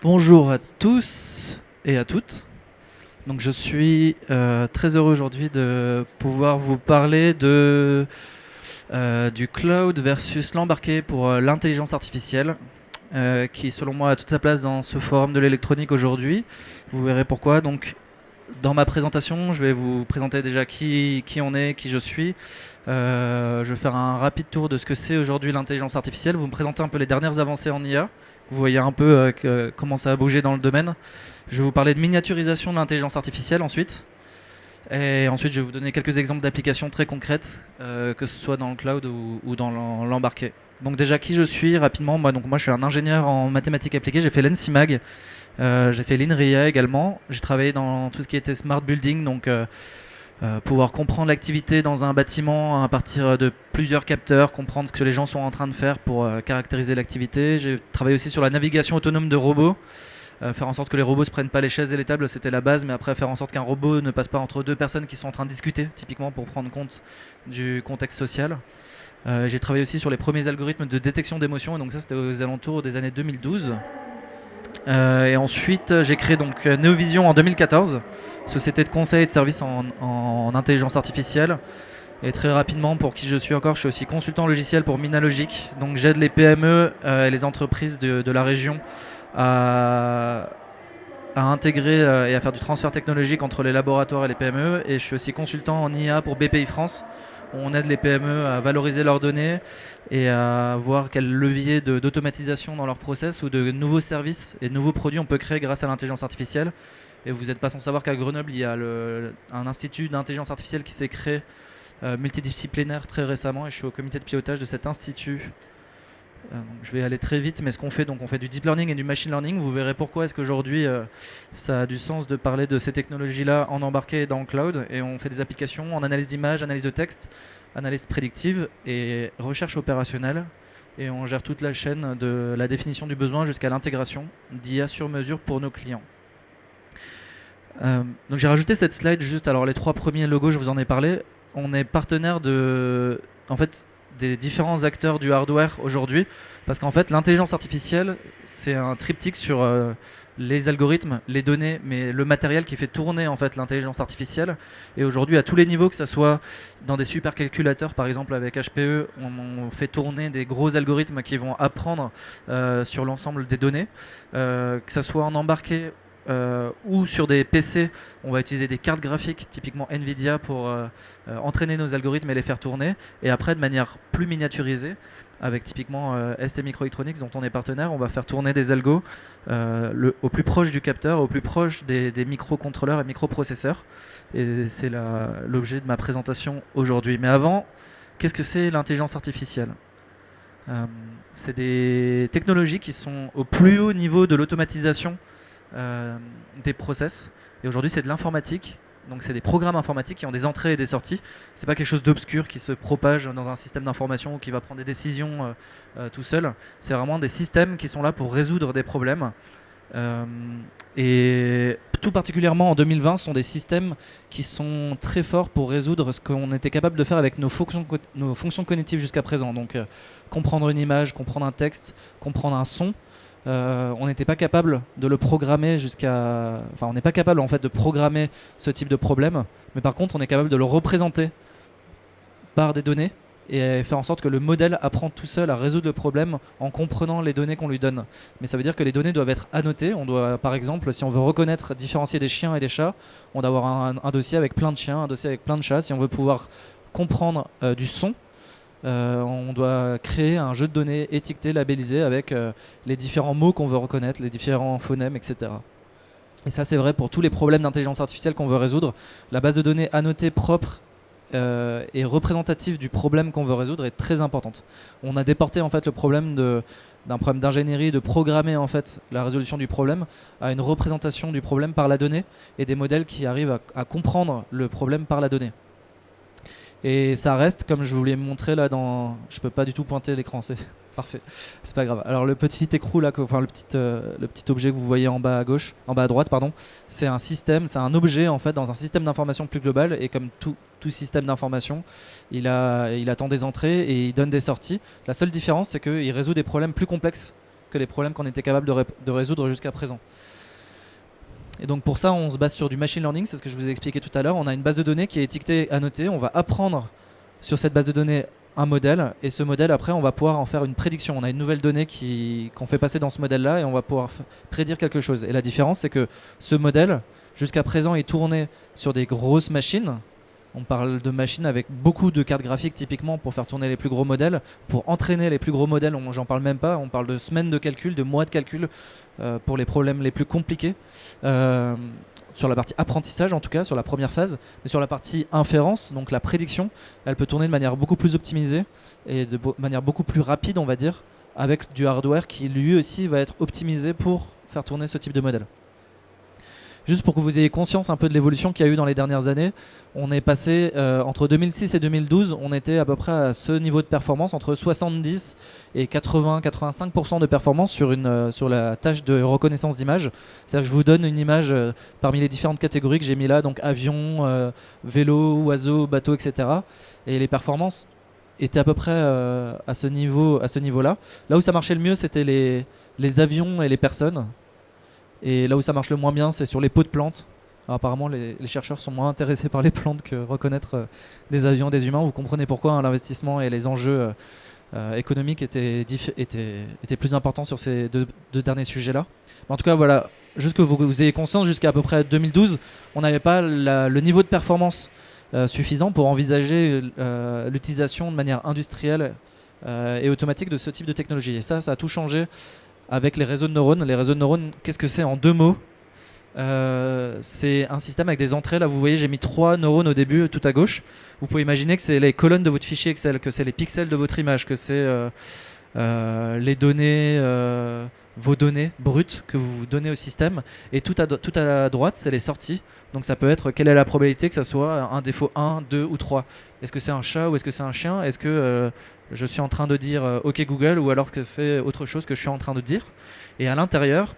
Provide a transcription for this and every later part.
Bonjour à tous et à toutes. Donc je suis très heureux aujourd'hui de pouvoir vous parler du cloud versus l'embarqué pour l'intelligence artificielle, qui selon moi a toute sa place dans ce forum de l'électronique aujourd'hui. Vous verrez pourquoi. Donc dans ma présentation, je vais vous présenter déjà qui on est, qui je suis. Je vais faire un rapide tour de ce que c'est aujourd'hui l'intelligence artificielle. Vous me présentez un peu les dernières avancées en IA. Vous voyez un peu comment ça a bougé dans le domaine. Je vais vous parler de miniaturisation de l'intelligence artificielle ensuite. Et ensuite, je vais vous donner quelques exemples d'applications très concrètes, que ce soit dans le cloud ou dans l'embarqué. Donc déjà, qui je suis rapidement. Moi, je suis un ingénieur en mathématiques appliquées. J'ai fait l'ENSIMAG, j'ai fait l'INRIA également. J'ai travaillé dans tout ce qui était smart building, donc pouvoir comprendre l'activité dans un bâtiment à partir de plusieurs capteurs, comprendre ce que les gens sont en train de faire pour caractériser l'activité. J'ai travaillé aussi sur la navigation autonome de robots, faire en sorte que les robots ne se prennent pas les chaises et les tables, c'était la base, mais après faire en sorte qu'un robot ne passe pas entre deux personnes qui sont en train de discuter, typiquement pour prendre compte du contexte social. J'ai travaillé aussi sur les premiers algorithmes de détection d'émotions, et donc ça c'était aux alentours des années 2012. Et ensuite, j'ai créé donc Neovision en 2014, société de conseil et de services en intelligence artificielle. Et très rapidement, pour qui je suis encore, je suis aussi consultant logiciel pour Minalogic. Donc j'aide les PME et les entreprises de la région à, à intégrer et à faire du transfert technologique entre les laboratoires et les PME. Et je suis aussi consultant en IA pour BPI France. On aide les PME à valoriser leurs données et à voir quel levier d'automatisation dans leur process ou de nouveaux services et de nouveaux produits on peut créer grâce à l'intelligence artificielle. Et vous n'êtes pas sans savoir qu'à Grenoble, il y a un institut d'intelligence artificielle qui s'est créé multidisciplinaire très récemment, et je suis au comité de pilotage de cet institut. Donc je vais aller très vite, mais ce qu'on fait, donc on fait du deep learning et du machine learning. Vous verrez pourquoi est-ce qu'aujourd'hui ça a du sens de parler de ces technologies-là en embarqué et dans le cloud. Et on fait des applications en analyse d'image, analyse de texte, analyse prédictive et recherche opérationnelle. Et on gère toute la chaîne de la définition du besoin jusqu'à l'intégration d'IA sur mesure pour nos clients. Donc j'ai rajouté cette slide juste, alors les trois premiers logos, je vous en ai parlé. On est partenaire en fait, des différents acteurs du hardware aujourd'hui, parce qu'en fait l'intelligence artificielle c'est un triptyque sur les algorithmes, les données, mais le matériel qui fait tourner en fait l'intelligence artificielle. Et aujourd'hui à tous les niveaux, que ce soit dans des supercalculateurs par exemple avec HPE, on fait tourner des gros algorithmes qui vont apprendre sur l'ensemble des données, que ce soit en embarqué ou sur des PC, on va utiliser des cartes graphiques, typiquement Nvidia, pour entraîner nos algorithmes et les faire tourner. Et après, de manière plus miniaturisée, avec typiquement ST Microelectronics, dont on est partenaire, on va faire tourner des algos au plus proche du capteur, au plus proche des microcontrôleurs et microprocesseurs. Et c'est l'objet de ma présentation aujourd'hui. Mais avant, qu'est-ce que c'est l'intelligence artificielle? C'est des technologies qui sont au plus haut niveau de l'automatisation des process. Et aujourd'hui, c'est de l'informatique. Donc, c'est des programmes informatiques qui ont des entrées et des sorties. C'est pas quelque chose d'obscur qui se propage dans un système d'information ou qui va prendre des décisions tout seul. C'est vraiment des systèmes qui sont là pour résoudre des problèmes. Et tout particulièrement en 2020, ce sont des systèmes qui sont très forts pour résoudre ce qu'on était capable de faire avec nos fonctions cognitives jusqu'à présent. Donc, comprendre une image, comprendre un texte, comprendre un son. On n'était pas capable de le programmer on n'est pas capable en fait de programmer ce type de problème, mais par contre on est capable de le représenter par des données et faire en sorte que le modèle apprend tout seul à résoudre le problème en comprenant les données qu'on lui donne. Mais ça veut dire que les données doivent être annotées. On doit, par exemple, si on veut reconnaître, différencier des chiens et des chats, on doit avoir un dossier avec plein de chiens, un dossier avec plein de chats. Si on veut pouvoir comprendre du son, on doit créer un jeu de données étiqueté, labellisé avec les différents mots qu'on veut reconnaître, les différents phonèmes, etc. Et ça, c'est vrai pour tous les problèmes d'intelligence artificielle qu'on veut résoudre. La base de données annotée, propre et représentative du problème qu'on veut résoudre est très importante. On a déporté en fait le problème d'un problème d'ingénierie, de programmer en fait la résolution du problème à une représentation du problème par la donnée et des modèles qui arrivent à comprendre le problème par la donnée. Et ça reste, comme je vous l'ai montré là je peux pas du tout pointer l'écran, c'est parfait, c'est pas grave. Alors le petit écrou là, le petit objet que vous voyez en bas à droite, pardon, c'est un système, c'est un objet en fait dans un système d'information plus global. Et comme tout système d'information, il attend des entrées et il donne des sorties. La seule différence, c'est qu'il résout des problèmes plus complexes que les problèmes qu'on était capable de résoudre jusqu'à présent. Et donc pour ça, on se base sur du machine learning, c'est ce que je vous ai expliqué tout à l'heure. On a une base de données qui est étiquetée, annotée. On va apprendre sur cette base de données un modèle, et ce modèle, après, on va pouvoir en faire une prédiction. On a une nouvelle donnée qu'on fait passer dans ce modèle-là, et on va pouvoir prédire quelque chose. Et la différence, c'est que ce modèle, jusqu'à présent, est tourné sur des grosses machines. On parle de machines avec beaucoup de cartes graphiques typiquement pour faire tourner les plus gros modèles. Pour entraîner les plus gros modèles, j'en parle même pas. On parle de semaines de calcul, de mois de calcul pour les problèmes les plus compliqués. Sur la partie apprentissage en tout cas, sur la première phase. Mais sur la partie inférence, donc la prédiction, elle peut tourner de manière beaucoup plus optimisée et de manière beaucoup plus rapide, on va dire, avec du hardware qui lui aussi va être optimisé pour faire tourner ce type de modèle. Juste pour que vous ayez conscience un peu de l'évolution qu'il y a eu dans les dernières années, on est passé entre 2006 et 2012, on était à peu près à ce niveau de performance, entre 70 et 80-85% de performance sur la tâche de reconnaissance d'image. C'est-à-dire que je vous donne une image parmi les différentes catégories que j'ai mis là, donc avion, vélo, oiseau, bateau, etc. Et les performances étaient à peu près à ce niveau-là. Là où ça marchait le mieux, c'était les avions et les personnes. Et là où ça marche le moins bien, c'est sur les pots de plantes. Alors, apparemment, les chercheurs sont moins intéressés par les plantes que reconnaître des avions, des humains. Vous comprenez pourquoi hein, l'investissement et les enjeux économiques étaient plus importants sur ces deux derniers sujets-là. Mais en tout cas, voilà, juste que vous ayez conscience, jusqu'à à peu près 2012, on n'avait pas le niveau de performance suffisant pour envisager l'utilisation de manière industrielle et automatique de ce type de technologie. Et ça a tout changé avec les réseaux de neurones. Les réseaux de neurones, qu'est-ce que c'est en 2 mots ? C'est un système avec des entrées. Là, vous voyez, j'ai mis 3 neurones au début, tout à gauche. Vous pouvez imaginer que c'est les colonnes de votre fichier Excel, que c'est les pixels de votre image, que c'est les données, vos données brutes que vous donnez au système. Et tout à la droite, c'est les sorties. Donc ça peut être quelle est la probabilité que ça soit un défaut 1, 2 ou 3. Est-ce que c'est un chat ou est-ce que c'est un chien ? Est-ce que je suis en train de dire OK Google ou alors que c'est autre chose que je suis en train de dire ? Et à l'intérieur,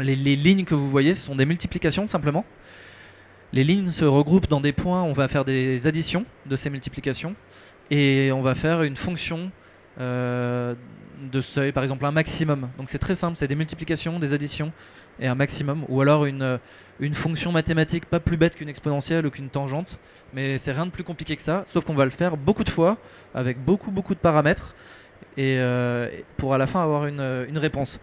les lignes que vous voyez, ce sont des multiplications simplement. Les lignes se regroupent dans des points, on va faire des additions de ces multiplications et on va faire une fonction de seuil, par exemple un maximum. Donc c'est très simple, c'est des multiplications, des additions et un maximum, ou alors une fonction mathématique pas plus bête qu'une exponentielle ou qu'une tangente, mais c'est rien de plus compliqué que ça, sauf qu'on va le faire beaucoup de fois avec beaucoup de paramètres et pour à la fin avoir une réponse.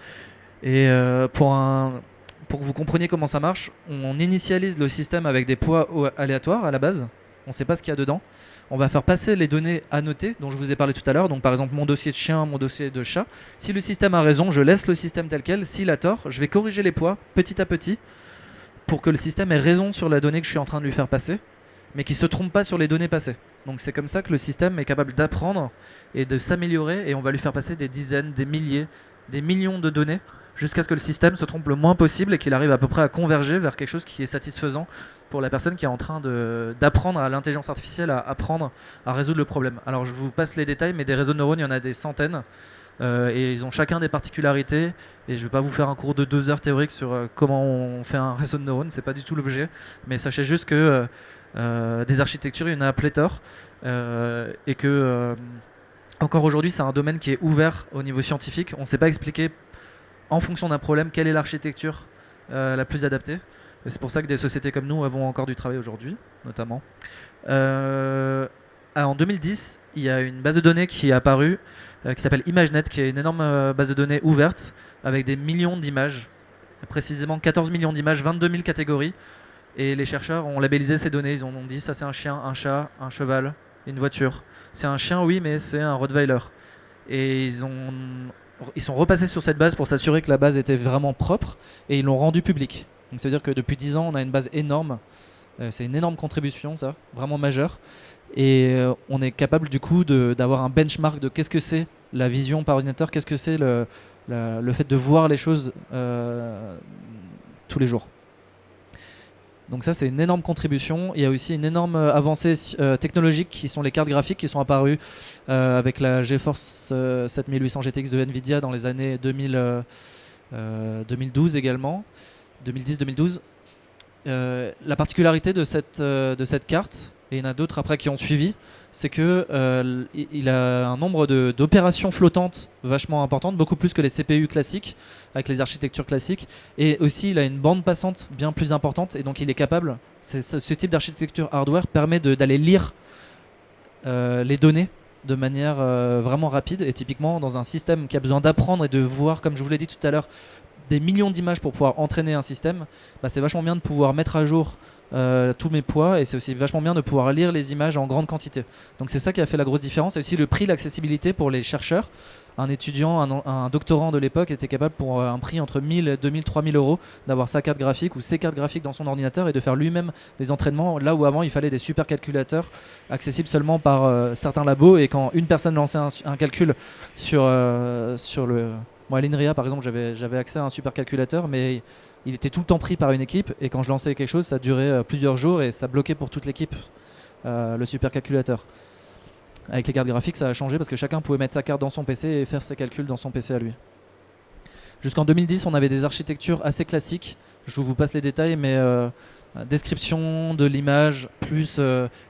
Et pour que vous compreniez comment ça marche, on initialise le système avec des poids aléatoires à la base, on ne sait pas ce qu'il y a dedans. On va faire passer les données annotées dont je vous ai parlé tout à l'heure, donc par exemple mon dossier de chien, mon dossier de chat. Si le système a raison, je laisse le système tel quel. S'il a tort, je vais corriger les poids petit à petit pour que le système ait raison sur la donnée que je suis en train de lui faire passer, mais qu'il ne se trompe pas sur les données passées. Donc c'est comme ça que le système est capable d'apprendre et de s'améliorer, et on va lui faire passer des dizaines, des milliers, des millions de données jusqu'à ce que le système se trompe le moins possible et qu'il arrive à peu près à converger vers quelque chose qui est satisfaisant pour la personne qui est en train d'apprendre à l'intelligence artificielle à apprendre à résoudre le problème. Alors je vous passe les détails, mais des réseaux de neurones, il y en a des centaines et ils ont chacun des particularités, et je ne vais pas vous faire un cours de 2 heures théorique sur comment on fait un réseau de neurones, c'est pas du tout l'objet, mais sachez juste que des architectures, il y en a à pléthore et que encore aujourd'hui c'est un domaine qui est ouvert au niveau scientifique. On ne sait pas expliquer en fonction d'un problème quelle est l'architecture la plus adaptée. Et c'est pour ça que des sociétés comme nous avons encore du travail aujourd'hui, notamment. En 2010, il y a une base de données qui est apparue qui s'appelle ImageNet, qui est une énorme base de données ouverte avec des millions d'images, précisément 14 millions d'images, 22 000 catégories. Et les chercheurs ont labellisé ces données. Ils ont dit ça c'est un chien, un chat, un cheval, une voiture. C'est un chien, oui, mais c'est un Rottweiler. Et ils sont repassés sur cette base pour s'assurer que la base était vraiment propre, et ils l'ont rendue publique. Donc ça veut dire que depuis 10 ans, on a une base énorme. C'est une énorme contribution, ça, vraiment majeure. Et on est capable du coup d'avoir un benchmark de qu'est-ce que c'est la vision par ordinateur, qu'est-ce que c'est le fait de voir les choses tous les jours. Donc ça c'est une énorme contribution. Il y a aussi une énorme avancée technologique qui sont les cartes graphiques qui sont apparues avec la GeForce 7800 GTX de Nvidia dans les années 2012 également, 2010-2012. La particularité de cette carte, et il y en a d'autres après qui ont suivi, c'est que il a un nombre d'opérations flottantes vachement importantes, beaucoup plus que les CPU classiques, avec les architectures classiques. Et aussi, il a une bande passante bien plus importante, et donc il est capable, ce type d'architecture hardware permet d'aller lire les données de manière vraiment rapide. Et typiquement, dans un système qui a besoin d'apprendre et de voir, comme je vous l'ai dit tout à l'heure, des millions d'images pour pouvoir entraîner un système, bah, c'est vachement bien de pouvoir mettre à jour tous mes poids, et c'est aussi vachement bien de pouvoir lire les images en grande quantité. Donc c'est ça qui a fait la grosse différence, et aussi le prix, l'accessibilité pour les chercheurs. Un étudiant, un doctorant de l'époque était capable pour un prix entre 1000, 2000, 3000 euros d'avoir sa carte graphique ou ses cartes graphiques dans son ordinateur et de faire lui-même des entraînements, là où avant il fallait des supercalculateurs accessibles seulement par certains labos. Et quand une personne lançait un calcul sur le... Moi à l'INRIA par exemple, j'avais accès à un supercalculateur, mais il était tout le temps pris par une équipe, et quand je lançais quelque chose, ça durait plusieurs jours et ça bloquait pour toute l'équipe le supercalculateur. Avec les cartes graphiques, ça a changé parce que chacun pouvait mettre sa carte dans son PC et faire ses calculs dans son PC à lui. Jusqu'en 2010, on avait des architectures assez classiques. Je vous passe les détails, mais description de l'image, plus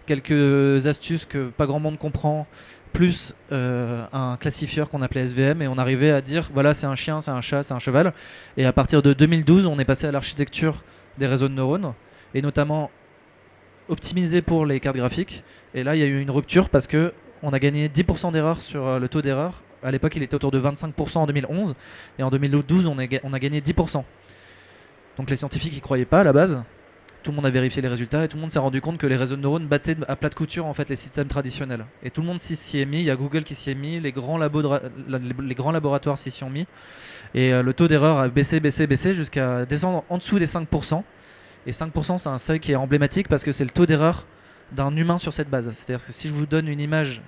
quelques astuces que pas grand monde comprend, plus un classifieur qu'on appelait SVM, et on arrivait à dire voilà, c'est un chien, c'est un chat, c'est un cheval. Et à partir de 2012, on est passé à l'architecture des réseaux de neurones, et notamment optimisé pour les cartes graphiques. Et là, il y a eu une rupture parce que on a gagné 10% d'erreur sur le taux d'erreur. À l'époque, il était autour de 25% en 2011, et en 2012, on a gagné 10%. Donc les scientifiques n'y croyaient pas à la base. Tout le monde a vérifié les résultats, et tout le monde s'est rendu compte que les réseaux de neurones battaient à plat de couture en fait les systèmes traditionnels. Et tout le monde s'y est mis. Il y a Google qui s'y est mis, les grands laboratoires s'y sont mis. Et le taux d'erreur a baissé jusqu'à descendre en dessous des 5%. Et 5%, c'est un seuil qui est emblématique parce que c'est le taux d'erreur d'un humain sur cette base. C'est-à-dire que si je vous donne une image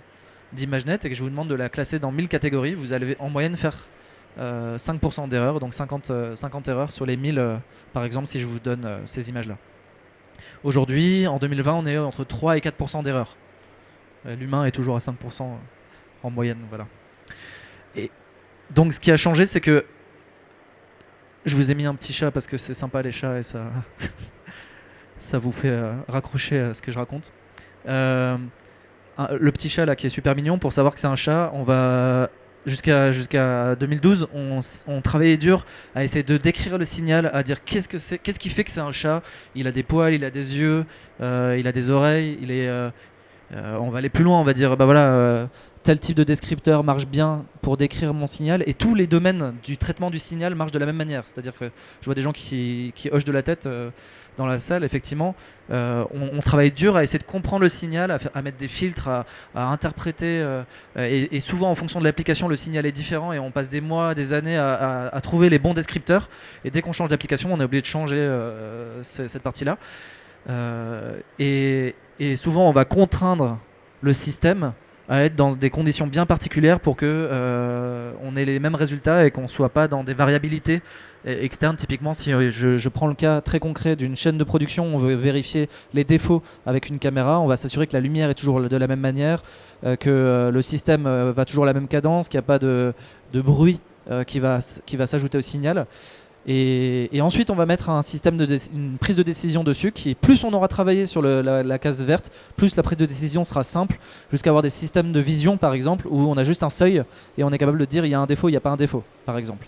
d'ImageNet et que je vous demande de la classer dans 1000 catégories, vous allez en moyenne faire 5% d'erreur, donc 50 erreurs sur les 1000, par exemple, si je vous donne ces images-là. Aujourd'hui, en 2020, on est entre 3 et 4% d'erreur. L'humain est toujours à 5% en moyenne. Voilà. Et donc ce qui a changé, c'est que je vous ai mis un petit chat parce que c'est sympa les chats et ça, ça vous fait raccrocher à ce que je raconte. Le petit chat là qui est super mignon, pour savoir que c'est un chat, on va jusqu'à 2012, on travaillait dur à essayer de décrire le signal, à dire qu'est-ce qui fait que c'est un chat. Il a des poils, il a des yeux, il a des oreilles, on va aller plus loin, on va dire bah voilà, tel type de descripteur marche bien pour décrire mon signal, et tous les domaines du traitement du signal marchent de la même manière. C'est-à-dire que je vois des gens qui hochent de la tête dans la salle. Effectivement, on travaille dur à essayer de comprendre le signal, à mettre des filtres, à interpréter, et souvent en fonction de l'application, le signal est différent, et on passe des mois, des années à trouver les bons descripteurs. Et dès qu'on change d'application, on est obligé de changer cette partie-là. Et souvent, on va contraindre le système à être dans des conditions bien particulières pour que on ait les mêmes résultats et qu'on ne soit pas dans des variabilités externes. Typiquement, si je prends le cas très concret d'une chaîne de production, on veut vérifier les défauts avec une caméra, on va s'assurer que la lumière est toujours de la même manière, que le système va toujours à la même cadence, qu'il n'y a pas de bruit qui va s'ajouter au signal. Et ensuite, on va mettre un système une prise de décision dessus, qui plus on aura travaillé sur la case verte, plus la prise de décision sera simple, jusqu'à avoir des systèmes de vision par exemple, où on a juste un seuil et on est capable de dire il y a un défaut, il n'y a pas un défaut par exemple.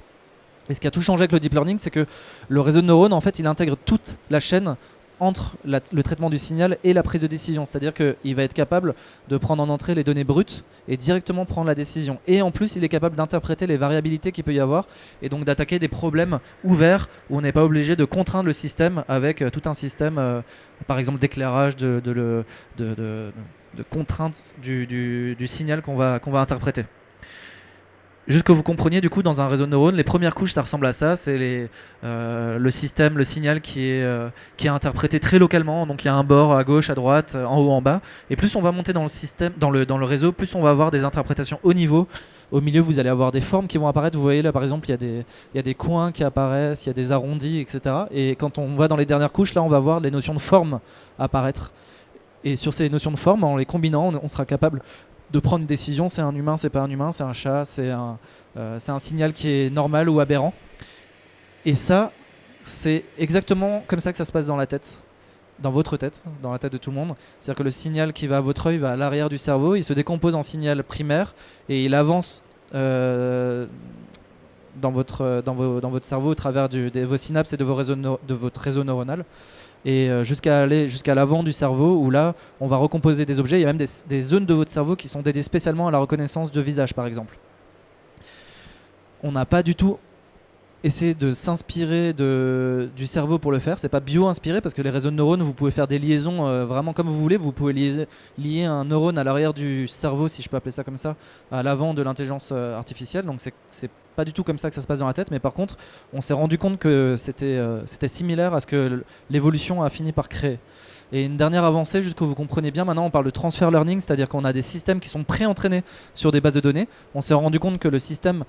Et ce qui a tout changé avec le deep learning, c'est que le réseau de neurones, en fait, il intègre toute la chaîne entre le traitement du signal et la prise de décision. C'est-à-dire qu'il va être capable de prendre en entrée les données brutes et directement prendre la décision. Et en plus, il est capable d'interpréter les variabilités qu'il peut y avoir, et donc d'attaquer des problèmes ouverts où on n'est pas obligé de contraindre le système avec tout un système, par exemple d'éclairage, de contrainte du signal qu'on va interpréter. Juste que vous compreniez, du coup, dans un réseau de neurones, les premières couches, ça ressemble à ça. C'est le système, le signal qui est interprété très localement. Donc il y a un bord à gauche, à droite, en haut, en bas. Et plus on va monter dans le système, dans le réseau, plus on va avoir des interprétations haut niveau. Au milieu, vous allez avoir des formes qui vont apparaître. Vous voyez là, par exemple, il y a des coins qui apparaissent, il y a des arrondis, etc. Et quand on va dans les dernières couches, là, on va voir les notions de forme apparaître. Et sur ces notions de forme, en les combinant, on sera capable de prendre une décision. C'est un humain, c'est pas un humain, c'est un chat, c'est un signal qui est normal ou aberrant. Et ça, c'est exactement comme ça que ça se passe dans la tête. dans votre tête, dans la tête de tout le monde. C'est-à-dire que le signal qui va à votre œil va à l'arrière du cerveau, il se décompose en signal primaire et il avance dans votre cerveau au travers de vos synapses et de votre réseau neuronal. Et jusqu'à aller jusqu'à l'avant du cerveau où là, on va recomposer des objets. Il y a même des zones de votre cerveau qui sont dédiées spécialement à la reconnaissance de visage, par exemple. On n'a pas du tout essayé de s'inspirer du cerveau pour le faire. C'est pas bio-inspiré parce que les réseaux de neurones, vous pouvez faire des liaisons vraiment comme vous voulez. Vous pouvez lier un neurone à l'arrière du cerveau, si je peux appeler ça comme ça, à l'avant de l'intelligence artificielle. Donc c'est pas du tout comme ça que ça se passe dans la tête. Mais par contre, on s'est rendu compte que c'était similaire à ce que l'évolution a fini par créer. Et une dernière avancée, juste que vous compreniez bien, maintenant on parle de transfer learning, c'est-à-dire qu'on a des systèmes qui sont pré-entraînés sur des bases de données. On s'est rendu compte que le système,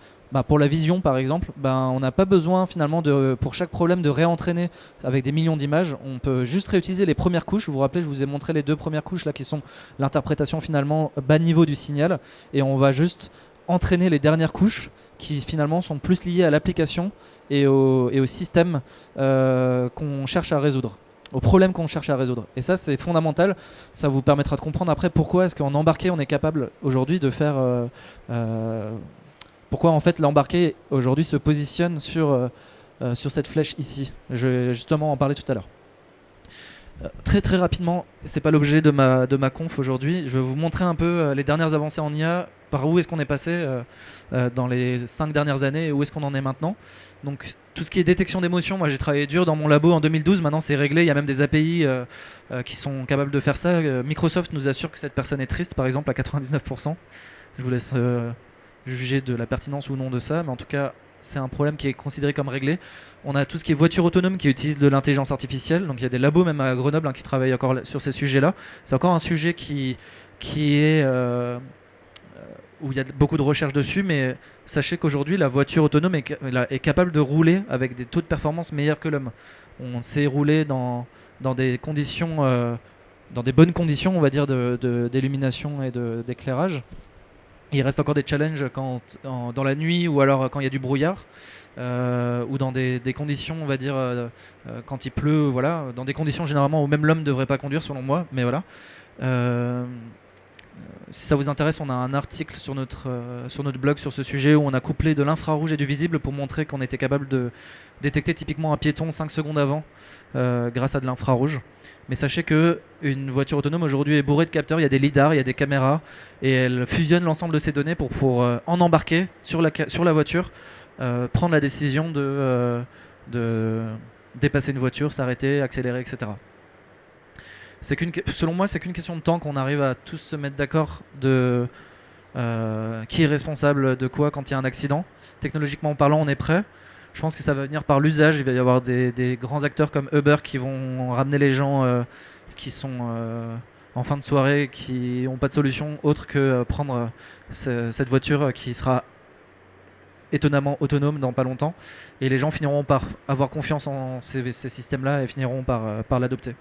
pour la vision par exemple, on n'a pas besoin finalement pour chaque problème de réentraîner avec des millions d'images. On peut juste réutiliser les premières couches. Vous vous rappelez, je vous ai montré les 2 premières couches là qui sont l'interprétation finalement bas niveau du signal. Et on va juste entraîner les dernières couches qui finalement sont plus liées à l'application et au système qu'on cherche à résoudre, aux problèmes qu'on cherche à résoudre. Et ça, c'est fondamental. Ça vous permettra de comprendre après pourquoi est-ce qu'en embarqué, on est capable aujourd'hui de faire... pourquoi en fait l'embarqué aujourd'hui se positionne sur cette flèche ici. Je vais justement en parler tout à l'heure. Très très rapidement, c'est pas l'objet de ma conf aujourd'hui. Je vais vous montrer un peu les dernières avancées en IA, par où est-ce qu'on est passé dans les 5 dernières années et où est-ce qu'on en est maintenant. Donc tout ce qui est détection d'émotions, moi j'ai travaillé dur dans mon labo en 2012, maintenant c'est réglé, il y a même des API qui sont capables de faire ça. Microsoft nous assure que cette personne est triste par exemple à 99%. Je vous laisse juger de la pertinence ou non de ça, mais en tout cas c'est un problème qui est considéré comme réglé. On a tout ce qui est voiture autonome qui utilise de l'intelligence artificielle. Donc il y a des labos même à Grenoble qui travaillent encore sur ces sujets-là. C'est encore un sujet qui est où il y a beaucoup de recherches dessus, mais sachez qu'aujourd'hui la voiture autonome est capable de rouler avec des taux de performance meilleurs que l'homme. On sait rouler dans des conditions, dans des bonnes conditions, on va dire, d'illumination et d'éclairage. Il reste encore des challenges dans la nuit ou alors quand il y a du brouillard ou dans des conditions, on va dire, quand il pleut, voilà, dans des conditions généralement où même l'homme ne devrait pas conduire selon moi, mais voilà. Si ça vous intéresse, on a un article sur notre blog sur ce sujet où on a couplé de l'infrarouge et du visible pour montrer qu'on était capable de détecter typiquement un piéton 5 secondes avant grâce à de l'infrarouge. Mais sachez qu'une voiture autonome aujourd'hui est bourrée de capteurs, il y a des lidars, il y a des caméras et elle fusionne l'ensemble de ces données pour en embarquer sur la voiture, prendre la décision de dépasser une voiture, s'arrêter, accélérer, etc. Selon moi, c'est qu'une question de temps qu'on arrive à tous se mettre d'accord de qui est responsable de quoi quand il y a un accident. Technologiquement parlant, on est prêt. Je pense que ça va venir par l'usage. Il va y avoir des grands acteurs comme Uber qui vont ramener les gens qui sont en fin de soirée, qui n'ont pas de solution autre que prendre cette voiture qui sera étonnamment autonome dans pas longtemps. Et les gens finiront par avoir confiance en ces systèmes-là et finiront par l'adopter.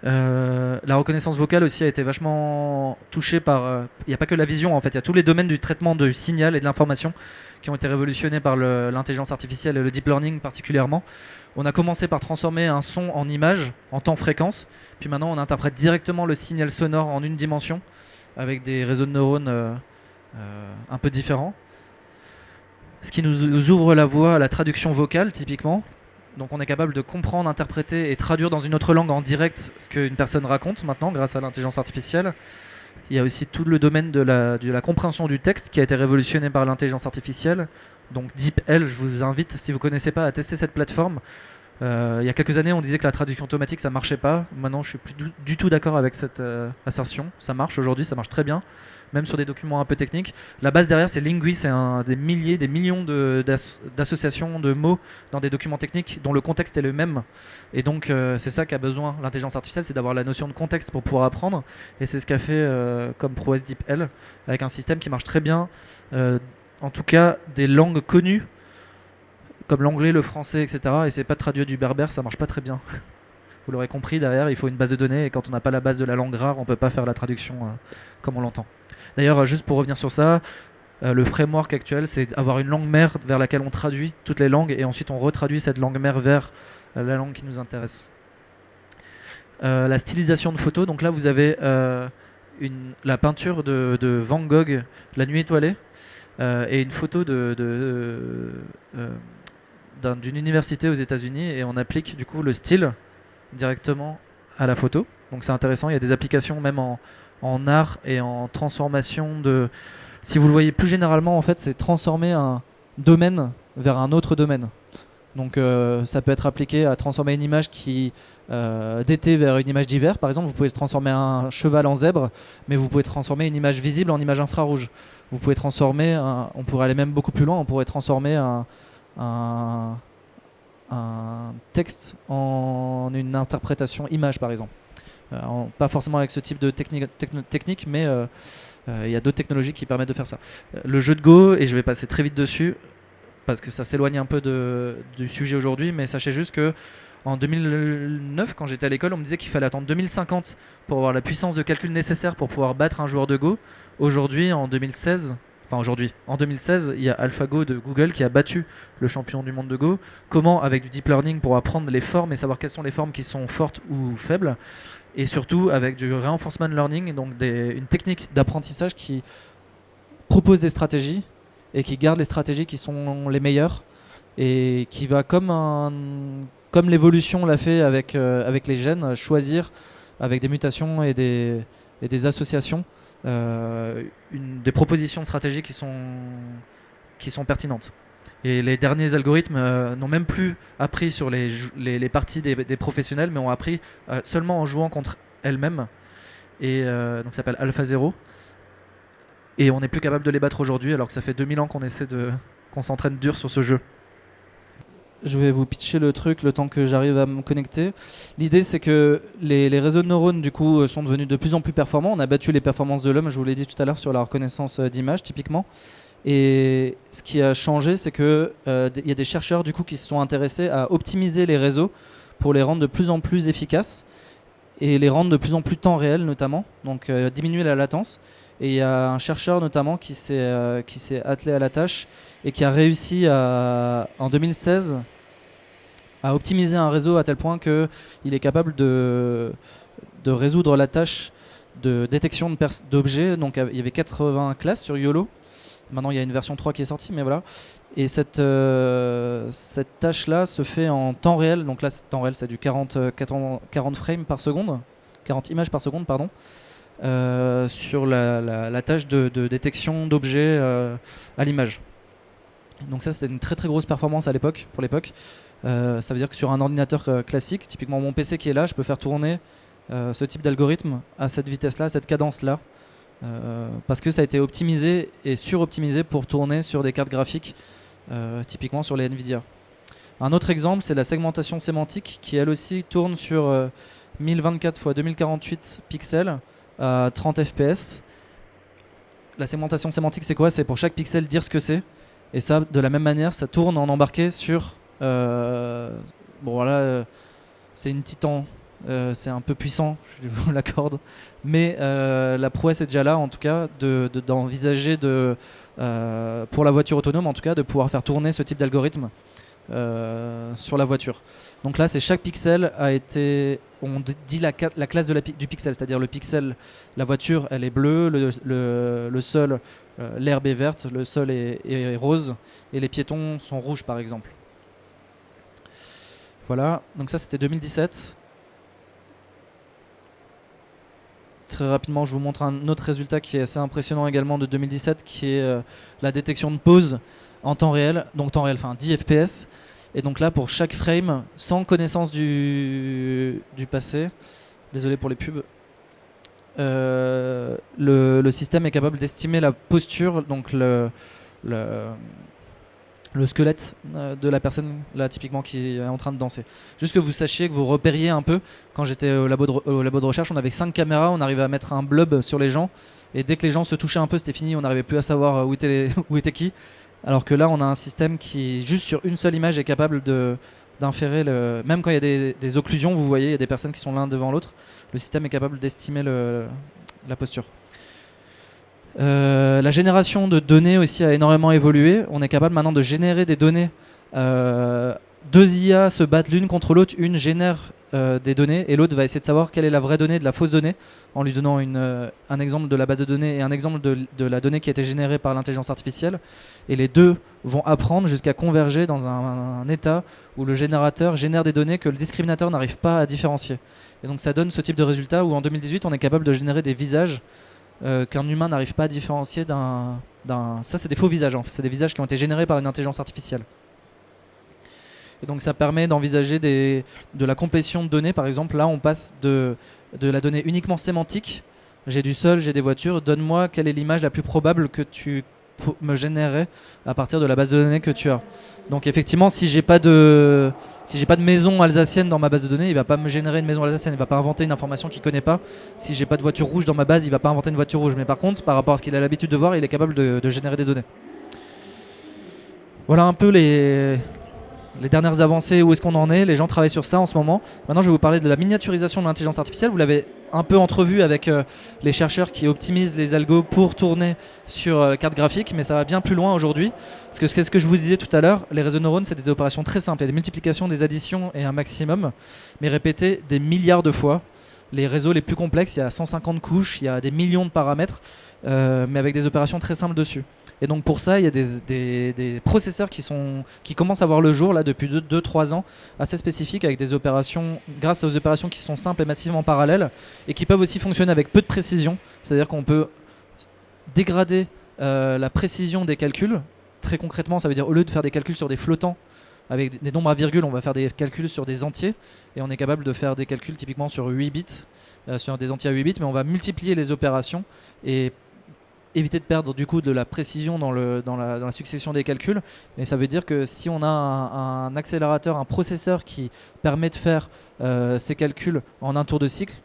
La reconnaissance vocale aussi a été vachement touchée par... Il n'y a pas que la vision en fait, il y a tous les domaines du traitement du signal et de l'information qui ont été révolutionnés par l'intelligence artificielle et le deep learning particulièrement. On a commencé par transformer un son en image, en temps-fréquence, puis maintenant on interprète directement le signal sonore en une dimension avec des réseaux de neurones un peu différents. Ce qui nous ouvre la voie à la traduction vocale typiquement. Donc on est capable de comprendre, interpréter et traduire dans une autre langue en direct ce qu'une personne raconte maintenant grâce à l'intelligence artificielle. Il y a aussi tout le domaine de la compréhension du texte qui a été révolutionné par l'intelligence artificielle. Donc DeepL, je vous invite, si vous ne connaissez pas, à tester cette plateforme. Il y a quelques années, on disait que la traduction automatique, ça ne marchait pas. Maintenant, je suis plus du tout d'accord avec cette assertion. Ça marche aujourd'hui, ça marche très bien, même sur des documents un peu techniques. La base derrière, c'est Lingui, c'est des millions d'associations de mots dans des documents techniques dont le contexte est le même. Et donc, c'est ça qu'a besoin l'intelligence artificielle, c'est d'avoir la notion de contexte pour pouvoir apprendre. Et c'est ce qu'a fait comme prouesse DeepL, avec un système qui marche très bien. En tout cas, des langues connues, comme l'anglais, le français, etc. Et c'est pas traduit du berbère, ça marche pas très bien. Vous l'aurez compris, derrière, il faut une base de données, et quand on n'a pas la base de la langue rare, on peut pas faire la traduction comme on l'entend. D'ailleurs, juste pour revenir sur ça, le framework actuel, c'est avoir une langue mère vers laquelle on traduit toutes les langues, et ensuite on retraduit cette langue mère vers la langue qui nous intéresse. La stylisation de photos. Donc là, vous avez la peinture de Van Gogh, La Nuit étoilée, et une photo euh, d'une université aux États-Unis, et on applique du coup le style directement à la photo. Donc c'est intéressant. Il y a des applications même en art et en transformation de. Si vous le voyez plus généralement, en fait, c'est transformer un domaine vers un autre domaine. Donc ça peut être appliqué à transformer une image d'été vers une image d'hiver. Par exemple, vous pouvez transformer un cheval en zèbre, mais vous pouvez transformer une image visible en image infrarouge. Vous pouvez transformer, on pourrait aller même beaucoup plus loin, on pourrait transformer un, un texte en une interprétation image, par exemple. Pas forcément avec ce type de technique, mais il y a d'autres technologies qui permettent de faire ça. Le jeu de Go, et je vais passer très vite dessus, parce que ça s'éloigne un peu du sujet aujourd'hui, mais sachez juste que en 2009, quand j'étais à l'école, on me disait qu'il fallait attendre 2050 pour avoir la puissance de calcul nécessaire pour pouvoir battre un joueur de Go. Aujourd'hui, en 2016, il y a AlphaGo de Google qui a battu le champion du monde de Go. Comment? Avec du deep learning pour apprendre les formes et savoir quelles sont les formes qui sont fortes ou faibles. Et surtout avec du reinforcement learning, donc une technique d'apprentissage qui propose des stratégies et qui garde les stratégies qui sont les meilleures et qui va comme l'évolution l'a fait avec les gènes, choisir avec des mutations et des associations des propositions de stratégies qui sont pertinentes. Et les derniers algorithmes n'ont même plus appris sur les parties des professionnels, mais ont appris seulement en jouant contre elles-mêmes. Et donc ça s'appelle AlphaZero. Et on n'est plus capable de les battre aujourd'hui, alors que ça fait 2000 ans qu'on s'entraîne dur sur ce jeu. Je vais vous pitcher le truc le temps que j'arrive à me connecter. L'idée, c'est que les réseaux de neurones du coup sont devenus de plus en plus performants. On a battu les performances de l'homme, je vous l'ai dit tout à l'heure, sur la reconnaissance d'images typiquement. Et ce qui a changé, c'est que y a des chercheurs du coup qui se sont intéressés à optimiser les réseaux pour les rendre de plus en plus efficaces et les rendre de plus en plus temps réel notamment, donc diminuer la latence. Et il y a un chercheur notamment qui s'est attelé à la tâche et qui a réussi en 2016 à optimiser un réseau à tel point qu'il est capable de résoudre la tâche de détection d'objets. Donc il y avait 80 classes sur YOLO. Maintenant il y a une version 3 qui est sortie, mais voilà. Et cette tâche-là se fait en temps réel. Donc là, temps réel, c'est du 40 frames par seconde, 40 images par seconde, pardon. Sur la tâche de détection d'objets à l'image. Donc ça, c'était une très très grosse performance pour l'époque. Ça veut dire que sur un ordinateur classique, typiquement mon PC qui est là, je peux faire tourner ce type d'algorithme à cette vitesse-là, à cette cadence-là, parce que ça a été optimisé et suroptimisé pour tourner sur des cartes graphiques, typiquement sur les Nvidia. Un autre exemple, c'est la segmentation sémantique qui elle aussi tourne sur 1024 x 2048 pixels à 30 fps. La segmentation sémantique, c'est quoi? C'est pour chaque pixel dire ce que c'est. Et ça, de la même manière, ça tourne en embarqué sur... bon, voilà, c'est une Titan. C'est un peu puissant, je vous l'accorde. Mais la prouesse est déjà là, en tout cas, d'envisager pour la voiture autonome, en tout cas, de pouvoir faire tourner ce type d'algorithme sur la voiture. Donc là, c'est chaque pixel a été, on dit la classe du pixel, c'est-à-dire le pixel, la voiture, elle est bleue, le sol, l'herbe est verte, le sol est rose, et les piétons sont rouges, par exemple. Voilà, donc ça c'était 2017. Très rapidement, je vous montre un autre résultat qui est assez impressionnant également de 2017, qui est la détection de pause en temps réel, donc temps réel, enfin 10 fps. Et donc là, pour chaque frame, sans connaissance du passé, désolé pour les pubs, le système est capable d'estimer la posture, donc le squelette de la personne là typiquement qui est en train de danser. Juste que vous sachiez, que vous repériez un peu. Quand j'étais au labo de recherche, on avait 5 caméras, on arrivait à mettre un blob sur les gens, et dès que les gens se touchaient un peu, c'était fini, on n'arrivait plus à savoir où était qui. Alors que là, on a un système qui, juste sur une seule image, est capable d'inférer, même quand il y a des occlusions, vous voyez, il y a des personnes qui sont l'un devant l'autre, le système est capable d'estimer la posture. La génération de données aussi a énormément évolué. On est capable maintenant de générer des données. Deux IA se battent l'une contre l'autre. Une génère des données et l'autre va essayer de savoir quelle est la vraie donnée de la fausse donnée en lui donnant un exemple de la base de données et un exemple de la donnée qui a été générée par l'intelligence artificielle. Et les deux vont apprendre jusqu'à converger dans un état où le générateur génère des données que le discriminateur n'arrive pas à différencier. Et donc ça donne ce type de résultat où en 2018 on est capable de générer des visages qu'un humain n'arrive pas à différencier d'un... Ça c'est des faux visages, en fait. C'est des visages qui ont été générés par une intelligence artificielle. Et donc ça permet d'envisager de la complétion de données. Par exemple, là on passe de la donnée uniquement sémantique. J'ai du sol, j'ai des voitures. Donne-moi quelle est l'image la plus probable que tu me générais à partir de la base de données que tu as. Donc effectivement, si j'ai pas de maison alsacienne dans ma base de données, il va pas me générer une maison alsacienne. Il va pas inventer une information qu'il connaît pas. Si j'ai pas de voiture rouge dans ma base, il va pas inventer une voiture rouge. Mais par contre, par rapport à ce qu'il a l'habitude de voir, il est capable de générer des données. Voilà un peu les dernières avancées, où est-ce qu'on en est. Les gens travaillent sur ça en ce moment. Maintenant, je vais vous parler de la miniaturisation de l'intelligence artificielle. Vous l'avez un peu entrevu avec les chercheurs qui optimisent les algos pour tourner sur carte graphique, mais ça va bien plus loin aujourd'hui. Parce que c'est ce que je vous disais tout à l'heure, les réseaux de neurones, c'est des opérations très simples. Il y a des multiplications, des additions et un maximum, mais répétées des milliards de fois. Les réseaux les plus complexes, il y a 150 couches, il y a des millions de paramètres, mais avec des opérations très simples dessus. Et donc pour ça, il y a des processeurs qui commencent à voir le jour là, depuis 2-3 ans, assez spécifiques, avec des opérations, grâce aux opérations qui sont simples et massivement parallèles, et qui peuvent aussi fonctionner avec peu de précision. C'est-à-dire qu'on peut dégrader la précision des calculs. Très concrètement, ça veut dire au lieu de faire des calculs sur des flottants, avec des nombres à virgule, on va faire des calculs sur des entiers, et on est capable de faire des calculs typiquement sur 8 bits, sur des entiers à 8 bits, mais on va multiplier les opérations et éviter de perdre du coup de la précision dans la succession des calculs. Et ça veut dire que si on a un accélérateur, un processeur qui permet de faire ces calculs en un tour de cycle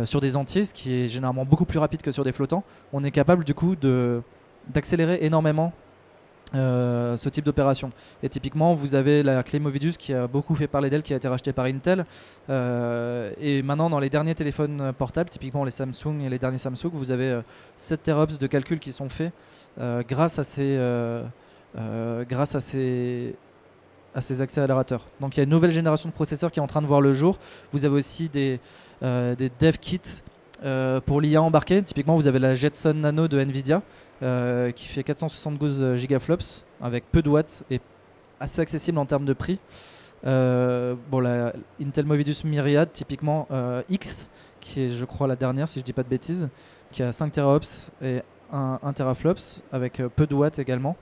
sur des entiers, ce qui est généralement beaucoup plus rapide que sur des flottants, on est capable du coup d'accélérer énormément ce type d'opération. Et typiquement, vous avez la clé Movidius qui a beaucoup fait parler d'elle, qui a été rachetée par Intel. Et maintenant, dans les derniers téléphones portables, typiquement les Samsung et les derniers Samsung, vous avez 7 TOPS de calculs qui sont faits grâce à ces accélérateurs. Donc il y a une nouvelle génération de processeurs qui est en train de voir le jour. Vous avez aussi des dev kits pour l'IA embarquée. Typiquement, vous avez la Jetson Nano de Nvidia qui fait 472 gigaflops avec peu de watts et assez accessible en termes de prix. La Intel Movidius Myriad, typiquement X, qui est je crois la dernière si je dis pas de bêtises, qui a 5 teraops et 1 teraflops avec peu de watts également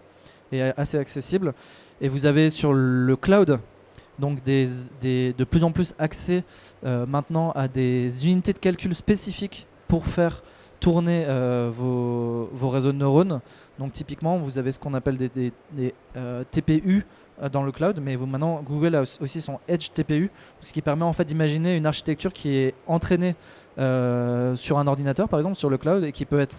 et assez accessible. Et vous avez sur le cloud donc de plus en plus accès maintenant à des unités de calcul spécifiques pour faire tourner vos réseaux de neurones. Donc typiquement, vous avez ce qu'on appelle des TPU dans le cloud, mais maintenant Google a aussi son Edge TPU, ce qui permet en fait d'imaginer une architecture qui est entraînée sur un ordinateur, par exemple sur le cloud, et qui peut être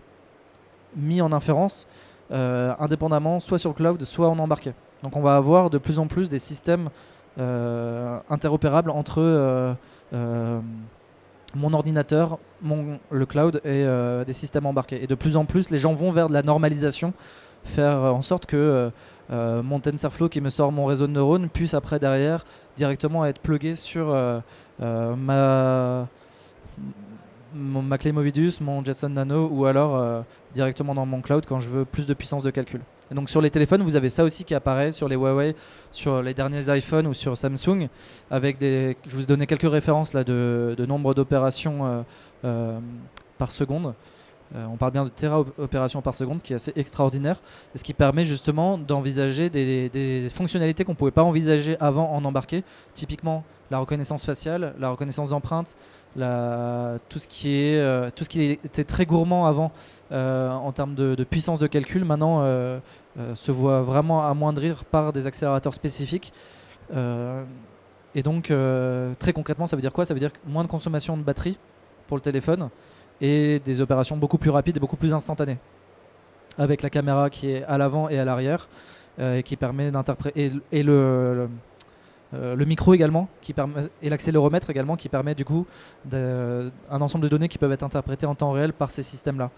mis en inférence indépendamment, soit sur le cloud, soit en embarqué. Donc on va avoir de plus en plus des systèmes interopérables entre mon ordinateur, le cloud et des systèmes embarqués. Et de plus en plus, les gens vont vers de la normalisation, faire en sorte que mon TensorFlow qui me sort mon réseau de neurones puisse après derrière directement être plugué sur ma clé Movidius, mon Jetson Nano, ou alors directement dans mon cloud quand je veux plus de puissance de calcul. Et donc sur les téléphones, vous avez ça aussi qui apparaît sur les Huawei, sur les derniers iPhones ou sur Samsung, avec je vous ai donné quelques références là de nombre d'opérations par seconde. On parle bien de téra-opérations par seconde, ce qui est assez extraordinaire, et ce qui permet justement d'envisager des fonctionnalités qu'on ne pouvait pas envisager avant en embarqué, typiquement la reconnaissance faciale, la reconnaissance d'empreintes, tout ce qui était très gourmand avant en termes de puissance de calcul, maintenant se voit vraiment amoindrir par des accélérateurs spécifiques. Et donc très concrètement, ça veut dire quoi? Ça veut dire moins de consommation de batterie pour le téléphone et des opérations beaucoup plus rapides et beaucoup plus instantanées, avec la caméra qui est à l'avant et à l'arrière et qui permet d'interpréter, et le micro également, et l'accéléromètre également, qui permet du coup un ensemble de données qui peuvent être interprétées en temps réel par ces systèmes-là.